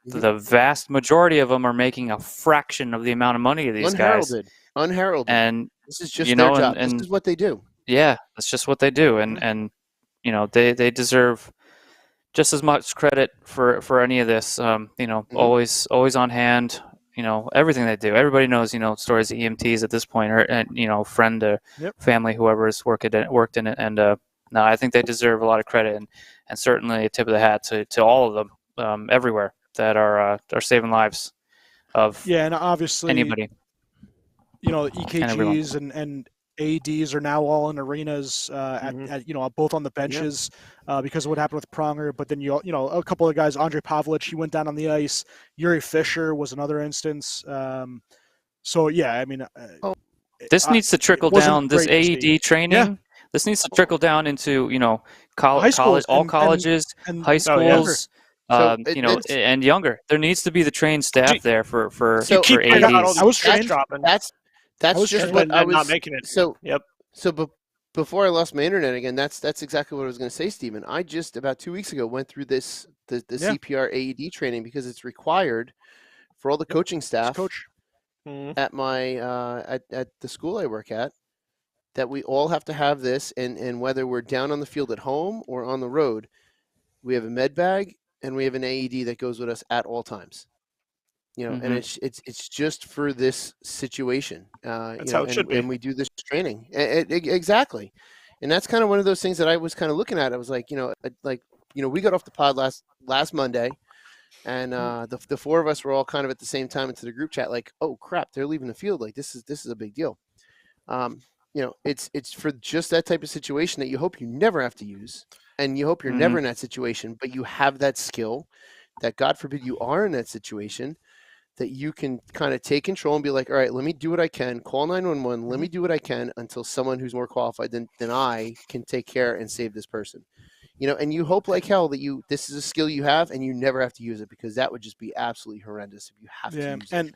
the vast majority of them are making a fraction of the amount of money of these guys. Unheralded. And this is just their job. This is what they do. Yeah, that's just what they do. And they deserve just as much credit for any of this. Always on hand. Everything they do. Everybody knows, stories of EMTs at this point, or friend or family, whoever's worked in it. And no, I think they deserve a lot of credit, and certainly a tip of the hat to all of them everywhere that are saving lives of and obviously anybody. EKGs and AEDs are now all in arenas at both on the benches because of what happened with Pronger. But then a couple of guys, Andre Pavlich, he went down on the ice. Yuri Fisher was another instance. This needs to trickle down. This AED training. Yeah. This needs to trickle down into college, all colleges, and high schools. And younger. There needs to be the trained staff there for AEDs. I was trained. That's just what I was not making it. So before I lost my internet again, that's exactly what I was going to say, Stephen. I just about 2 weeks ago went through the CPR AED training because it's required for all the coaching staff at my at the school I work at. That we all have to have this, and whether we're down on the field at home or on the road, we have a med bag and we have an AED that goes with us at all times. And it's just for this situation. That's how it should be. And we do this training. Exactly. And that's kind of one of those things that I was kind of looking at. I was like, we got off the pod last Monday, and the four of us were all kind of at the same time into the group chat, like, oh crap, they're leaving the field. Like this is a big deal. It's for just that type of situation that you hope you never have to use, and you hope you're never in that situation, but you have that skill that, God forbid, you are in that situation, that you can kind of take control and be like, all right, let me do what I can, call 911, let me do what I can until someone who's more qualified than I can take care and save this person. And you hope like hell that this is a skill you have and you never have to use it, because that would just be absolutely horrendous if you have to use it. And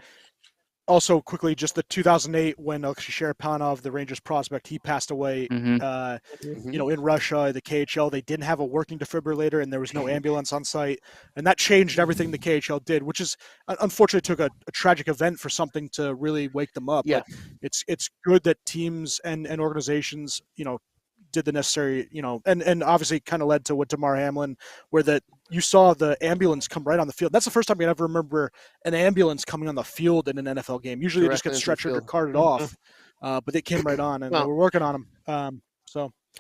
also quickly, just the 2008 when Alexei Sharapanov, the Rangers prospect, he passed away. In Russia, the KHL, they didn't have a working defibrillator and there was no ambulance on site, and that changed everything the KHL did, which is unfortunately took a tragic event for something to really wake them up. Yeah, but it's good that teams and organizations did the necessary, and obviously kind of led to what Damar Hamlin, where you saw the ambulance come right on the field. That's the first time I ever remember an ambulance coming on the field in an NFL game. Usually they just get stretchered or carted off, but they came right on, and we're working on them.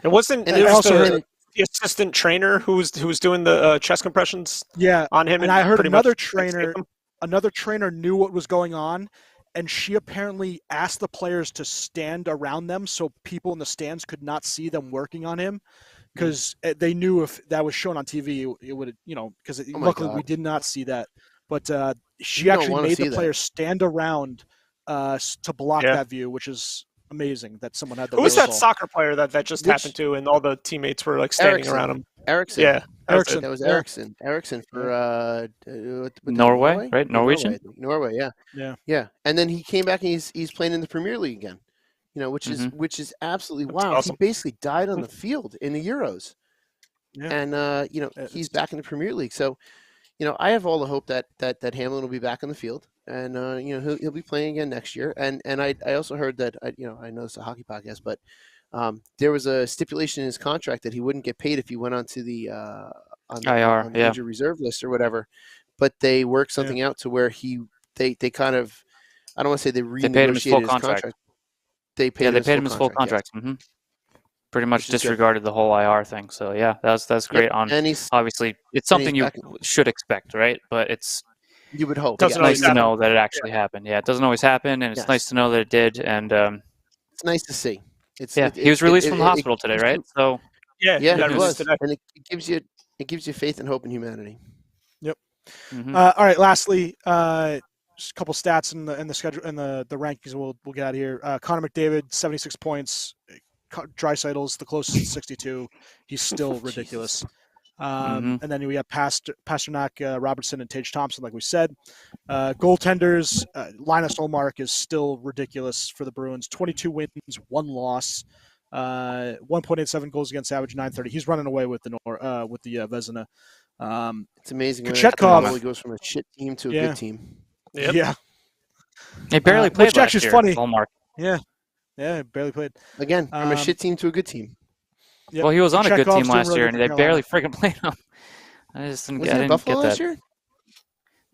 It wasn't. And I also heard the assistant trainer who was doing the chest compressions. On him, and I heard another trainer knew what was going on. And she apparently asked the players to stand around them so people in the stands could not see them working on him, because they knew if that was shown on TV, it would, because luckily we did not see that. But she actually made the players stand around to block that view, which is amazing that someone had the Who was that soccer player that just happened to, and all the teammates were like standing around him? Erickson. Yeah. Erickson. That was Erickson. Erickson for Norway, right? Norwegian? Norway, yeah. Yeah. And then he came back and he's playing in the Premier League again. Which is absolutely wow. Awesome. He basically died on the field in the Euros. Yeah. And he's back in the Premier League. So, I have all the hope that Hamlin will be back on the field, and he'll be playing again next year. And I also heard that I know it's a hockey podcast, but there was a stipulation in his contract that he wouldn't get paid if he went onto the IR, on the injured reserve list or whatever. But they worked something out to where they kind of, I don't want to say they renegotiated his contract. They paid him his full contract. Yes. Pretty much disregarded the whole IR thing. So yeah, that's great. And obviously, it's something you should expect, right? But you would hope. It's nice to know that it actually happened. Yeah, it doesn't always happen, and it's nice to know that it did. And it's nice to see. He was released from the hospital today, right? So he was, today. And it gives you faith and hope in humanity. Yep. All right. Lastly, just a couple stats in the schedule and the rankings. We'll get out of here. Connor McDavid, 76 points. Draisaitl's the closest to 62. He's still ridiculous. And then we have Pasternak, Robertson, and Tage Thompson, like we said. Goaltenders, Linus Ullmark is still ridiculous for the Bruins. 22 wins, 1 loss, 1.87 goals against average, .930. He's running away with the Vezina. It's amazing when Kochetkov he goes from a shit team to a good team. Yep. Yeah. He barely played which last actually is year. funny. Hallmark. Yeah, barely played. Again, from a shit team to a good team. Yep. Well, he was on a good team Kochetkov's last doing year, really and good they for barely Carolina. freaking played him. I just didn't Was get, he I at didn't Buffalo get last that. year?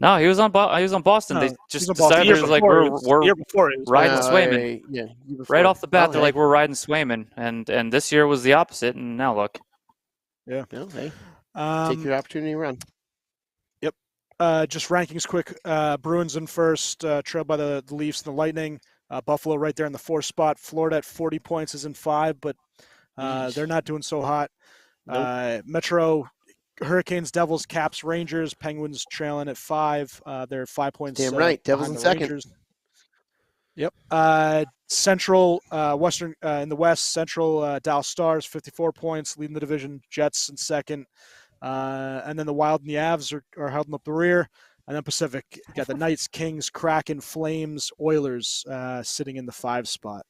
No, he was on Boston. No, They he just was on Boston. decided Year it was like before, we're year before he was riding Oh, Swayman. yeah, year before. Right off the bat, Oh, they're like, we're riding Swayman, and this year was the opposite, and now look. Yeah. No, hey, take your opportunity and run. Yep. Just rankings quick. Bruins in first, trailed by the Leafs and the Lightning. Buffalo right there in the 4th spot. Florida at 40 points is in 5, but they're not doing so hot. Nope. Metro, Hurricanes, Devils, Caps, Rangers, Penguins trailing at 5. They're 5 points. Damn right. Devils behind in the second. Rangers. Yep. Central, Western, in the West, Central, Dallas Stars, 54 points, leading the division. Jets in second. And then the Wild and the Avs are holding up the rear. And then Pacific, you got the Knights, Kings, Kraken, Flames, Oilers sitting in the 5 spot.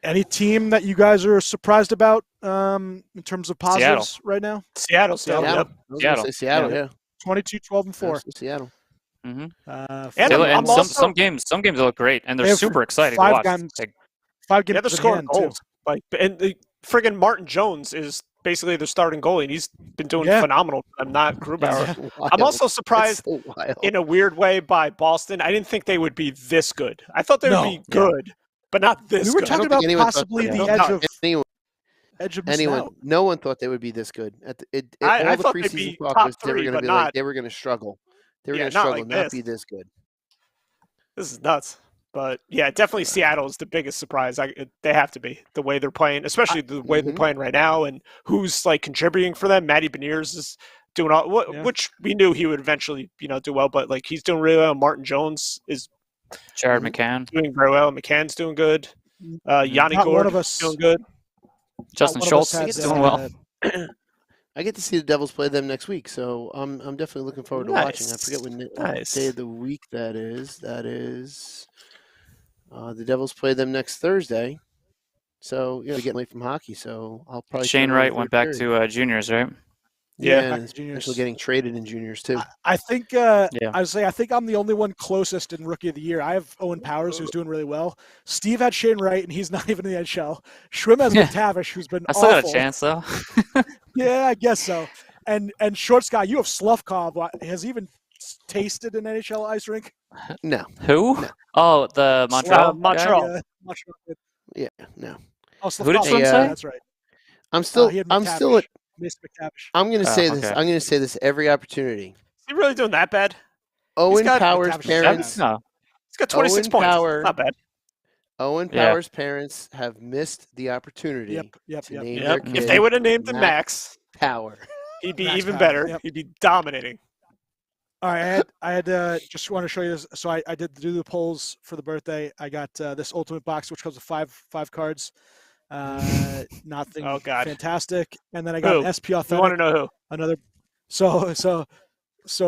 Any team that you guys are surprised about in terms of positives right now? Seattle still. Seattle. Yep. I was gonna say Seattle, yeah. 22, 12, and 4. Seattle. Mm-hmm. I'm also- some games they look great, and they're super exciting to watch. 5 games. Yeah, they're scoring goals. And the friggin' Martin Jones is basically their starting goalie, and he's been doing phenomenal. I'm not Grubauer. I'm also surprised in a weird way by Boston. I didn't think they would be this good. I thought they would be good, but not this good. We were talking about possibly the edge of anyone. No one thought they would be this good. I all the thought they'd preseason be talk top was they were 3, going to but be not. like they were going to struggle. They were going to not struggle, like not this. be this good. This is nuts. But yeah, definitely Seattle is the biggest surprise. They have to be the way they're playing, especially the way they're playing right now, and who's like contributing for them. Matty Beniers is doing all, which we knew he would eventually, do well. But like he's doing really well. Martin Jones is Jared McCann doing very well. McCann's doing good. Yanni Gord doing good. Justin Schultz is doing well. I get to see the Devils play them next week, so I'm definitely looking forward to watching. I forget what day of the week that is. That is the Devils play them next Thursday. So we're getting late from hockey, so I'll probably. Shane Wright went back to juniors, right? Yeah, actually getting traded in juniors too. I think. I would say I think I'm the only one closest in Rookie of the Year. I have Owen Powers, who's doing really well. Steve had Shane Wright, and he's not even in the NHL. Schwim has McTavish, who's been awful. I still got a chance though. Yeah, I guess so. And short Scott, you have Slufkov. Has he even tasted an NHL ice rink? No. Who? No. Oh, the Montreal. Montreal. Yeah, no. Oh, Slufkov. Who did Swim say? That's right. I'm still at. Miss McTavish. I'm going to say this. I'm going to say this every opportunity. Is he really doing that bad? Owen Powers' parents. No. He's got 26 points. Not bad. Owen Powers' parents have missed the opportunity to name their kid. If they would have named him Max Power, he'd be even better. Yep. He'd be dominating. All right, I had just want to show you this. So I did do the polls for the birthday. I got this ultimate box, which comes with five cards. Nothing fantastic. And then I got an SP Authentic. You want to know who? Another. So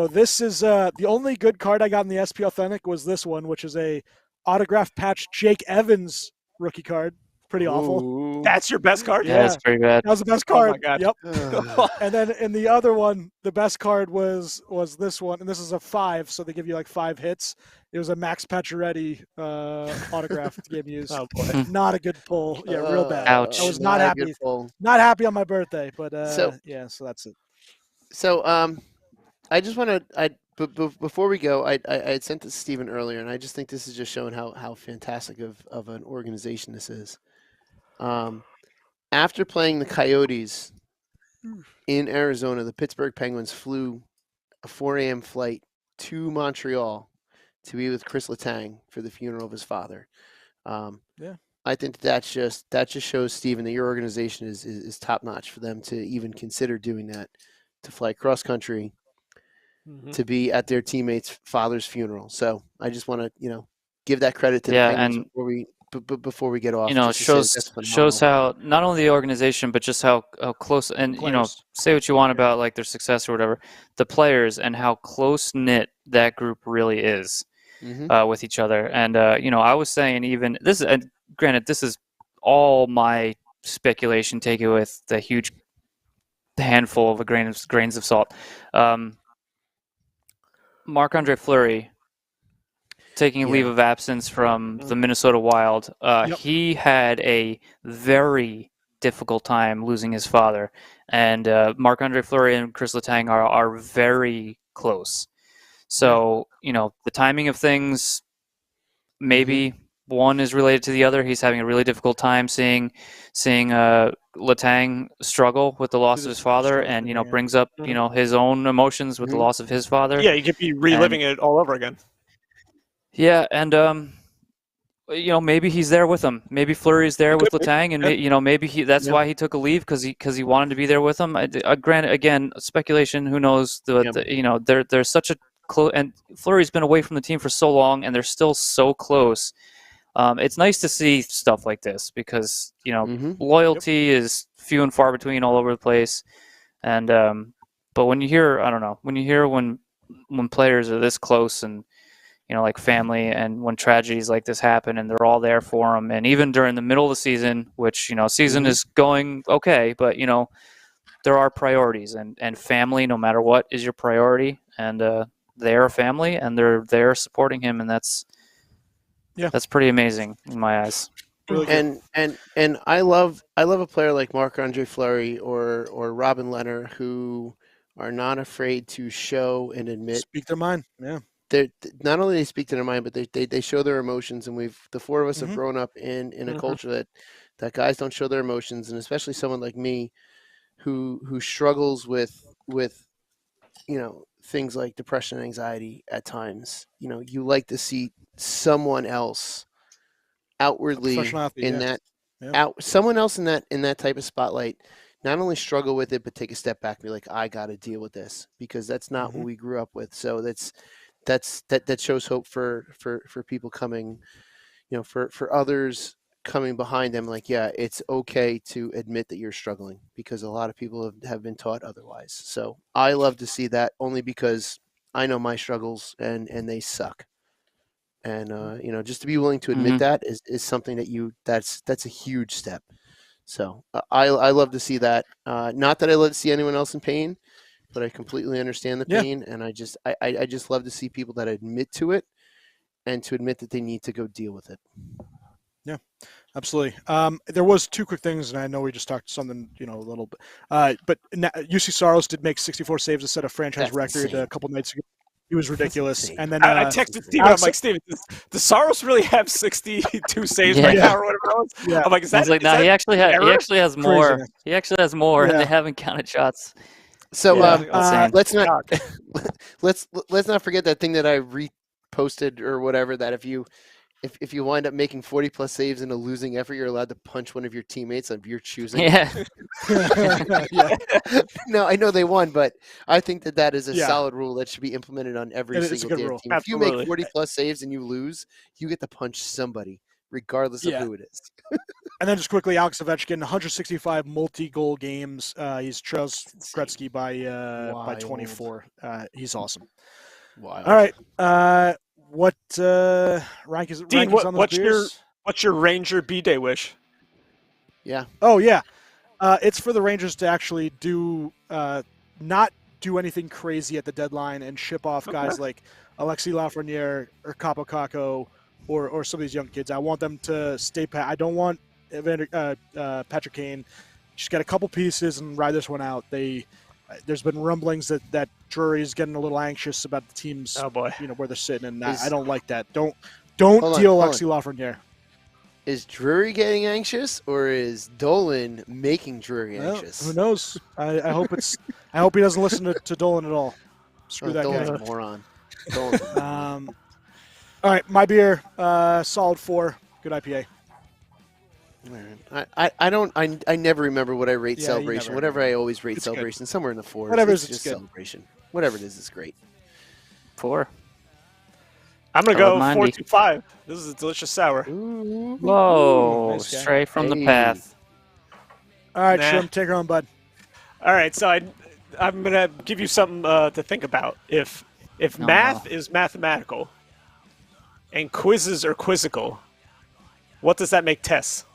this is the only good card I got in the SP Authentic was this one, which is a autograph patch Jake Evans rookie card. Pretty awful. That's your best card? Yeah, that's pretty bad. That was the best card. Oh my God. Yep. And then in the other one, the best card was this one, and this is a 5, so they give you like 5 hits. It was a Max Pacioretty autograph game used. Oh boy. Not a good pull. Yeah, real bad. Ouch. I was not happy. Not happy on my birthday, but so that's it. So I just want to before we go, I had sent this to Steven earlier, and I just think this is just showing how fantastic of an organization this is. After playing the Coyotes in Arizona, the Pittsburgh Penguins flew a 4 a.m. flight to Montreal to be with Chris Letang for the funeral of his father. I think that just shows, Steven, that your organization is top notch for them to even consider doing that, to fly cross country to be at their teammate's father's funeral. So I just want to give that credit to the Penguins before we get off. Shows how not only the organization, but just how close, and say what you want about like their success or whatever, the players and how close knit that group really is with each other. And I was saying even this, and granted, this is all my speculation, take it with the huge handful of grains of salt. Marc-Andre Fleury taking a leave of absence from the Minnesota Wild. He had a very difficult time losing his father, and Marc-Andre Fleury and Chris Letang are very close. So the timing of things, maybe one is related to the other. He's having a really difficult time seeing Letang struggle with the loss of his father, and brings up his own emotions with the loss of his father. Yeah, you could be reliving it all over again. Yeah, and maybe he's there with him. Maybe Fleury's there with Letang, and maybe that's why he took a leave, because he wanted to be there with him. Granted, again, speculation. Who knows? There's such a close, and Fleury's been away from the team for so long, and they're still so close. It's nice to see stuff like this, because loyalty is few and far between all over the place, and but when you hear, I don't know, when players are this close and like family, and when tragedies like this happen and they're all there for them, and even during the middle of the season, which season is going okay, but there are priorities, and family, no matter what, is your priority, and they're a family, and they're there supporting him, and that's pretty amazing in my eyes. Really and I love a player like Marc-Andre Fleury or Robin Lehner, who are not afraid to show and admit, speak their mind. Yeah. Not only they speak to their mind, but they show their emotions, and the four of us have grown up in a culture that guys don't show their emotions, and especially someone like me who struggles with things like depression and anxiety at times. You like to see someone else outwardly someone else in that type of spotlight not only struggle with it, but take a step back and be like, I got to deal with this, because that's not what we grew up with. So that shows hope for people coming, for others coming behind them. Like, yeah, it's okay to admit that you're struggling, because a lot of people have been taught otherwise. So I love to see that, only because I know my struggles and they suck. And just to be willing to admit that is something that's a huge step. So I love to see that. Not that I love to see anyone else in pain, but I completely understand the pain, and I just love to see people that admit to it, and to admit that they need to go deal with it. Yeah, absolutely. There was two quick things, and I know we just talked something, a little bit. But UC Saros did make 64 saves to set a franchise record insane. A couple nights ago. He was ridiculous. And then I texted Steven. I'm like, Steven, does Saros really have 62 saves right now, or whatever it was? Yeah. I'm like, is that? No, he actually has more. Craziness. He actually has more, and they haven't counted shots. So let's not forget that thing that I reposted or whatever, that if you wind up making 40 plus saves in a losing effort, you're allowed to punch one of your teammates of your choosing. Yeah. No, I know they won, but I think that is a solid rule that should be implemented on every single damn team. If you make 40 plus saves and you lose, you get to punch somebody, regardless of who it is. And then just quickly, Alex Ovechkin, 165 multi-goal games. He's Charles Gretzky by 24. He's awesome. Wow. All right. What rankings Dean, on those beers? What's your Ranger B-Day wish? Yeah. Oh, yeah. It's for the Rangers to actually not do anything crazy at the deadline and ship off guys like Alexis Lafreniere or Capo Caco or some of these young kids. I want them to stay pat. I don't want Patrick Kane. Just get a couple pieces and ride this one out. There's been rumblings that Drury's getting a little anxious about the teams. Oh boy, where they're sitting, and I don't like that. Don't deal Alexis Lafreniere. Is Drury getting anxious, or is Dolan making Drury anxious? Who knows? I hope I hope he doesn't listen to Dolan at all. Screw that Dolan's guy. a moron. All right, my beer, solid 4. Good IPA. I never remember what I rate Celebration. Whatever I always rate Celebration, good. Somewhere in the 4s. Whatever it's just good. Celebration. Whatever it is, it's great. 4. I'm gonna go 4.25. This is a delicious sour. Ooh. Whoa! Nice straight from the path. All right, Shim, take her on, bud. All right, so I'm gonna give you something to think about. If math is mathematical and quizzes are quizzical, what does that make tests?